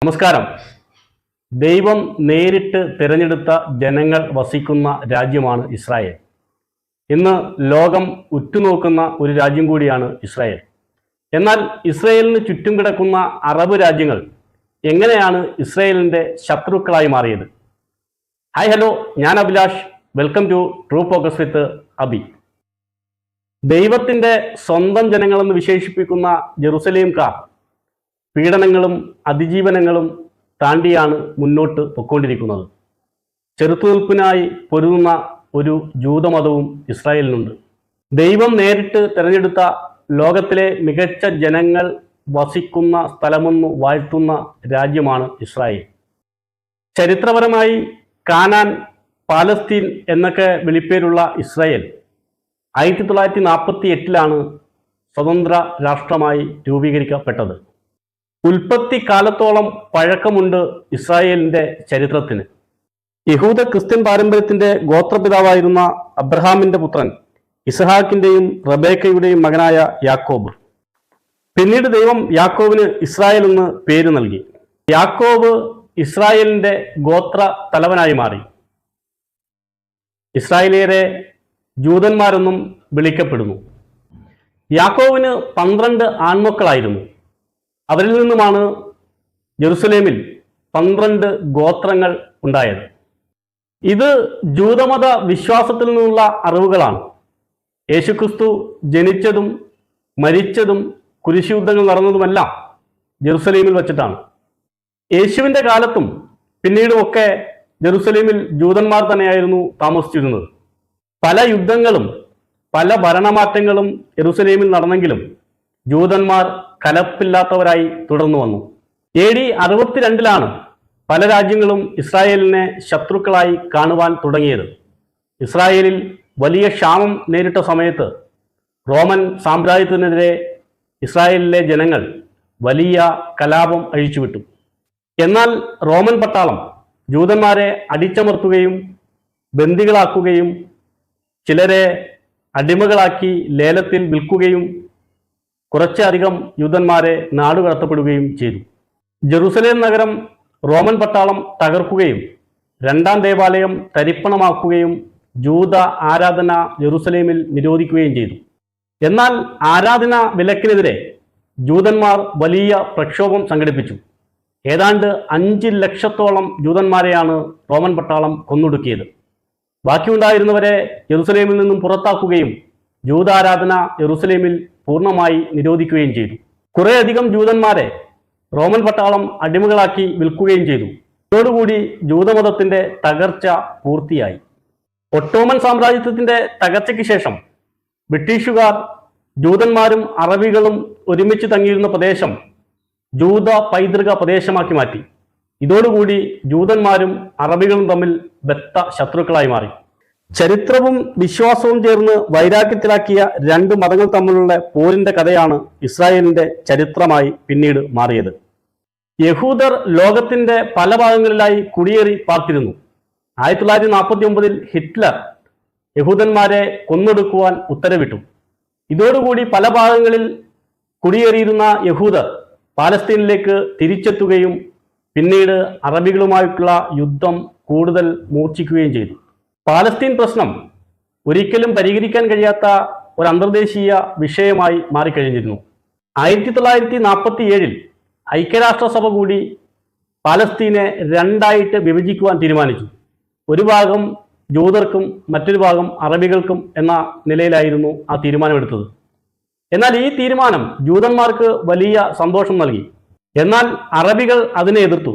നമസ്കാരം. ദൈവം നേരിട്ട് തിരഞ്ഞെടുത്ത ജനങ്ങൾ വസിക്കുന്ന രാജ്യമാണ് ഇസ്രായേൽ. ഇന്ന് ലോകം ഉറ്റുനോക്കുന്ന ഒരു രാജ്യം കൂടിയാണ് ഇസ്രായേൽ. എന്നാൽ ഇസ്രായേലിന് ചുറ്റും കിടക്കുന്ന അറബ് രാജ്യങ്ങൾ എങ്ങനെയാണ് ഇസ്രായേലിൻ്റെ ശത്രുക്കളായി മാറിയത്? ഹായ് ഹലോ, ഞാൻ Abhilash. Welcome to true focus with Abhi. ദൈവത്തിൻ്റെ സ്വന്തം ജനങ്ങളെന്ന് വിശേഷിപ്പിക്കുന്ന ജെറുസലേംകാർ പീഡനങ്ങളും അതിജീവനങ്ങളും താണ്ടിയാണ് മുന്നോട്ട് പൊയ്ക്കൊണ്ടിരിക്കുന്നത്. ചെറുത്തുനിൽപ്പിനായി പൊരുതുന്ന ഒരു ജൂതമതവും ഇസ്രായേലിനുണ്ട്. ദൈവം നേരിട്ട് തിരഞ്ഞെടുത്ത ലോകത്തിലെ മികച്ച ജനങ്ങൾ വസിക്കുന്ന സ്ഥലമെന്ന് വാഴ്ത്തുന്ന രാജ്യമാണ് ഇസ്രായേൽ. ചരിത്രപരമായി കാനാൻ, പാലസ്തീൻ എന്നൊക്കെ വിളിപ്പേരുള്ള ഇസ്രായേൽ 1948 സ്വതന്ത്ര രാഷ്ട്രമായി രൂപീകരിക്കപ്പെട്ടത്. ഉൽപ്പത്തി കാലത്തോളം പഴക്കമുണ്ട് ഇസ്രായേലിൻ്റെ ചരിത്രത്തിന്. യഹൂദ ക്രിസ്ത്യൻ പാരമ്പര്യത്തിൻ്റെ ഗോത്രപിതാവായിരുന്ന അബ്രഹാമിൻ്റെ പുത്രൻ ഇസ്ഹാക്കിൻ്റെയും റബേക്കയുടെയും മകനായ യാക്കോബ്. പിന്നീട് ദൈവം യാക്കോബിന് ഇസ്രായേൽ എന്ന് പേര് നൽകി. യാക്കോബ് ഇസ്രായേലിൻ്റെ ഗോത്ര തലവനായി മാറി. ഇസ്രായേലിയരെ ജൂതന്മാരെന്നും വിളിക്കപ്പെടുന്നു. യാക്കോബിന് 12 ആൺമക്കളായിരുന്നു. അവരിൽ നിന്നുമാണ് ജെറുസലേമിൽ 12 ഗോത്രങ്ങൾ ഉണ്ടായത്. ഇത് ജൂതമത വിശ്വാസത്തിൽ നിന്നുള്ള അറിവുകളാണ്. യേശുക്രിസ്തു ജനിച്ചതും മരിച്ചതും കുരിശുയുദ്ധങ്ങൾ നടന്നതുമെല്ലാം ജെറുസലേമിൽ വച്ചിട്ടാണ്. യേശുവിൻ്റെ കാലത്തും പിന്നീടുമൊക്കെ ജെറുസലേമിൽ ജൂതന്മാർ തന്നെയായിരുന്നു താമസിച്ചിരുന്നത്. പല യുദ്ധങ്ങളും പല ഭരണമാറ്റങ്ങളും ജെറുസലേമിൽ നടന്നെങ്കിലും ജൂതന്മാർ കലപ്പില്ലാത്തവരായി തുടർന്നു വന്നു. AD 62 പല രാജ്യങ്ങളും ഇസ്രായേലിനെ ശത്രുക്കളായി കാണുവാൻ തുടങ്ങിയത്. ഇസ്രായേലിൽ വലിയ ക്ഷാമം നേരിട്ട സമയത്ത് റോമൻ സാമ്രാജ്യത്തിനെതിരെ ഇസ്രായേലിലെ ജനങ്ങൾ വലിയ കലാപം അഴിച്ചുവിട്ടു. എന്നാൽ റോമൻ പട്ടാളം ജൂതന്മാരെ അടിച്ചമർത്തുകയും ബന്ദികളാക്കുകയും ചിലരെ അടിമകളാക്കി ലേലത്തിൽ വിൽക്കുകയും കുറച്ചധികം യൂതന്മാരെ നാടുകടത്തപ്പെടുകയും ചെയ്തു. ജെറുസലേം നഗരം റോമൻ പട്ടാളം തകർക്കുകയും 2ാം ദേവാലയം തരിപ്പണമാക്കുകയും ജൂത ആരാധന ജെറുസലേമിൽ നിരോധിക്കുകയും ചെയ്തു. എന്നാൽ ആരാധന വിലക്കിനെതിരെ ജൂതന്മാർ വലിയ പ്രക്ഷോഭം സംഘടിപ്പിച്ചു. ഏതാണ്ട് 5 ലക്ഷത്തോളം ജൂതന്മാരെയാണ് റോമൻ പട്ടാളം കൊന്നൊടുക്കിയത്. ബാക്കിയുണ്ടായിരുന്നവരെ ജെറുസലേമിൽ നിന്നും പുറത്താക്കുകയും ജൂതാരാധന ജെറുസലേമിൽ പൂർണ്ണമായി നിരോധിക്കുകയും ചെയ്തു. കുറേയധികം ജൂതന്മാരെ റോമൻ പട്ടാളം അടിമകളാക്കി വിൽക്കുകയും ചെയ്തു. ഇതോടുകൂടി ജൂതമതത്തിൻ്റെ തകർച്ച പൂർത്തിയായി. ഒട്ടോമൻ സാമ്രാജ്യത്തിൻ്റെ തകർച്ചയ്ക്ക് ശേഷം ബ്രിട്ടീഷുകാർ ജൂതന്മാരും അറബികളും ഒരുമിച്ച് തങ്ങിയിരുന്ന പ്രദേശം ജൂത പൈതൃക പ്രദേശമാക്കി മാറ്റി. ഇതോടുകൂടി ജൂതന്മാരും അറബികളും തമ്മിൽ ബദ്ധ ശത്രുക്കളായി മാറി. ചരിത്രവും വിശ്വാസവും ചേർന്ന് വൈരാഗ്യത്തിലാക്കിയ 2 മതങ്ങൾ തമ്മിലുള്ള പോരിന്റെ കഥയാണ് ഇസ്രായേലിന്റെ ചരിത്രമായി പിന്നീട് മാറിയത്. യഹൂദർ ലോകത്തിന്റെ പല ഭാഗങ്ങളിലായി കുടിയേറി പാർത്തിരുന്നു. 1949 ഹിറ്റ്ലർ യഹൂദന്മാരെ കൊന്നൊടുക്കുവാൻ ഉത്തരവിട്ടു. ഇതോടുകൂടി പല ഭാഗങ്ങളിൽ കുടിയേറിയിരുന്ന യഹൂദർ പാലസ്തീനിലേക്ക് തിരിച്ചെത്തുകയും പിന്നീട് അറബികളുമായിട്ടുള്ള യുദ്ധം കൂടുതൽ മൂർച്ഛിക്കുകയും ചെയ്തു. പാലസ്തീൻ പ്രശ്നം ഒരിക്കലും പരിഹരിക്കാൻ കഴിയാത്ത ഒരു അന്തർദേശീയ വിഷയമായി മാറിക്കഴിഞ്ഞിരുന്നു. 1947 ഐക്യരാഷ്ട്രസഭ കൂടി പാലസ്തീനെ 2ആയിട്ട് വിഭജിക്കുവാൻ തീരുമാനിച്ചു. ഒരു ഭാഗം ജൂതർക്കും മറ്റൊരു ഭാഗം അറബികൾക്കും എന്ന നിലയിലായിരുന്നു ആ തീരുമാനമെടുത്തത്. എന്നാൽ ഈ തീരുമാനം ജൂതന്മാർക്ക് വലിയ സന്തോഷം നൽകി. എന്നാൽ അറബികൾ അതിനെ എതിർത്തു.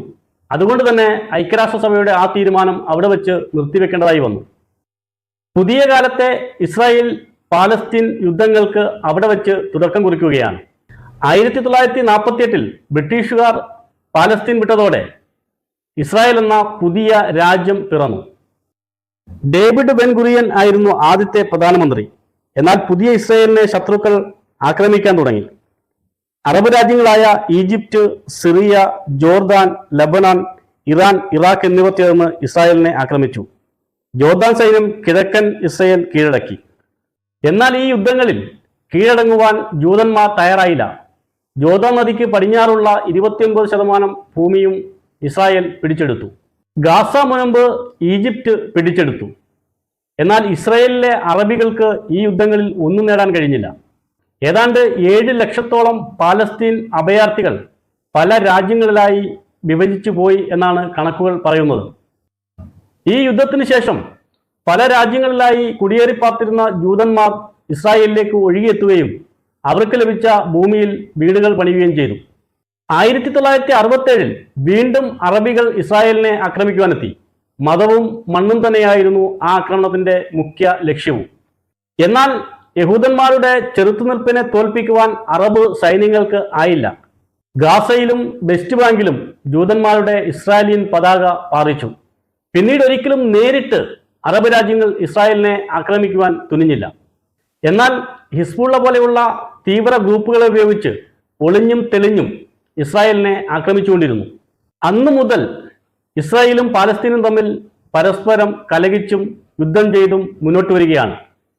അതുകൊണ്ട് തന്നെ ഐക്യരാഷ്ട്രസഭയുടെ ആ തീരുമാനം അവിടെ വെച്ച് നിർത്തിവെക്കേണ്ടതായി വന്നു. പുതിയ കാലത്തെ ഇസ്രായേൽ പാലസ്തീൻ യുദ്ധങ്ങൾക്ക് അവിടെ വെച്ച് തുടക്കം കുറിക്കുകയാണ്. 1948 ബ്രിട്ടീഷുകാർ പാലസ്തീൻ വിട്ടതോടെ ഇസ്രായേൽ എന്ന പുതിയ രാജ്യം പിറന്നു. ഡേവിഡ് ബെൻ ഗുറിയൻ ആയിരുന്നു ആദ്യത്തെ പ്രധാനമന്ത്രി. എന്നാൽ പുതിയ ഇസ്രായേലിനെ ശത്രുക്കൾ ആക്രമിക്കാൻ തുടങ്ങി. അറബ് രാജ്യങ്ങളായ Egypt, Syria, Jordan, Lebanon, Iran, Iraq എന്നിവർ ചേർന്ന് ഇസ്രായേലിനെ ആക്രമിച്ചു. ജോർദാൻ സൈന്യം കിഴക്കൻ ഇസ്രായേൽ കീഴടക്കി. എന്നാൽ ഈ യുദ്ധങ്ങളിൽ കീഴടങ്ങുവാൻ ജൂതന്മാർ തയ്യാറായില്ല. ജോർദാൻ നദിക്ക് പടിഞ്ഞാറുള്ള 29% ഭൂമിയും ഇസ്രായേൽ പിടിച്ചെടുത്തു. ഗാസ മുനമ്പ് ഈജിപ്റ്റ് പിടിച്ചെടുത്തു. എന്നാൽ ഇസ്രായേലിലെ അറബികൾക്ക് ഈ യുദ്ധങ്ങളിൽ ഒന്നും നേടാൻ കഴിഞ്ഞില്ല. ഏതാണ്ട് 7 ലക്ഷത്തോളം പാലസ്തീൻ അഭയാർത്ഥികൾ പല രാജ്യങ്ങളിലായി വിഭജിച്ചു പോയി എന്നാണ് കണക്കുകൾ പറയുന്നത്. ഈ യുദ്ധത്തിന് ശേഷം പല രാജ്യങ്ങളിലായി കുടിയേറിപ്പാർത്തിരുന്ന ജൂതന്മാർ ഇസ്രായേലിലേക്ക് ഒഴുകിയെത്തുകയും അവർക്ക് ലഭിച്ച ഭൂമിയിൽ വീടുകൾ പണിയുകയും ചെയ്തു. 1967 വീണ്ടും അറബികൾ ഇസ്രായേലിനെ ആക്രമിക്കുവാനെത്തി. മതവും മണ്ണും തന്നെയായിരുന്നു ആ ആക്രമണത്തിന്റെ മുഖ്യ ലക്ഷ്യവും. എന്നാൽ യഹൂദന്മാരുടെ ചെറുത്തുനിൽപ്പിനെ തോൽപ്പിക്കുവാൻ അറബ് സൈന്യങ്ങൾക്ക് ആയില്ല. ഗാസയിലും വെസ്റ്റ് ബാങ്കിലും ജൂതന്മാരുടെ ഇസ്രായേലിയൻ പതാക പാറിച്ചു. പിന്നീട് ഒരിക്കലും നേരിട്ട് അറബ് രാജ്യങ്ങൾ ഇസ്രായേലിനെ ആക്രമിക്കുവാൻ തുനിഞ്ഞില്ല. എന്നാൽ ഹിസ്ബുള്ള പോലെയുള്ള തീവ്ര ഗ്രൂപ്പുകളെ ഉപയോഗിച്ച് ഒളിഞ്ഞും തെളിഞ്ഞും ഇസ്രായേലിനെ ആക്രമിച്ചുകൊണ്ടിരുന്നു. അന്നു മുതൽ ഇസ്രായേലും പാലസ്തീനും തമ്മിൽ പരസ്പരം കലഹിച്ചും യുദ്ധം ചെയ്തും മുന്നോട്ട് വരികയാണ്.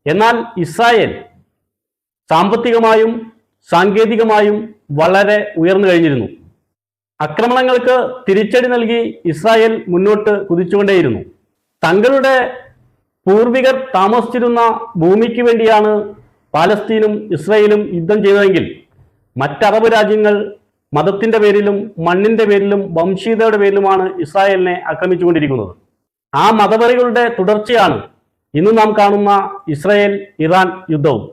എന്നാൽ ഇസ്രായേൽ സാമ്പത്തികമായും സാങ്കേതികമായും വളരെ ഉയർന്നു കഴിഞ്ഞിരുന്നു. ആക്രമണങ്ങൾക്ക് തിരിച്ചടി നൽകി ഇസ്രായേൽ മുന്നോട്ട് കുതിച്ചുകൊണ്ടേയിരുന്നു. തങ്ങളുടെ പൂർവികർ താമസിച്ചിരുന്ന ഭൂമിക്ക് വേണ്ടിയാണ് പാലസ്തീനും ഇസ്രായേലും യുദ്ധം ചെയ്തതെങ്കിൽ മറ്ററബ് രാജ്യങ്ങൾ മതത്തിന്റെ പേരിലും മണ്ണിന്റെ പേരിലും വംശീയതയുടെ പേരിലുമാണ് ഇസ്രായേലിനെ ആക്രമിച്ചുകൊണ്ടിരിക്കുന്നത്. ആ മതപരികളുടെ തുടർച്ചയാണ് ഇന്ന് നാം കാണുന്ന ഇസ്രായേൽ ഇറാൻ യുദ്ധവും.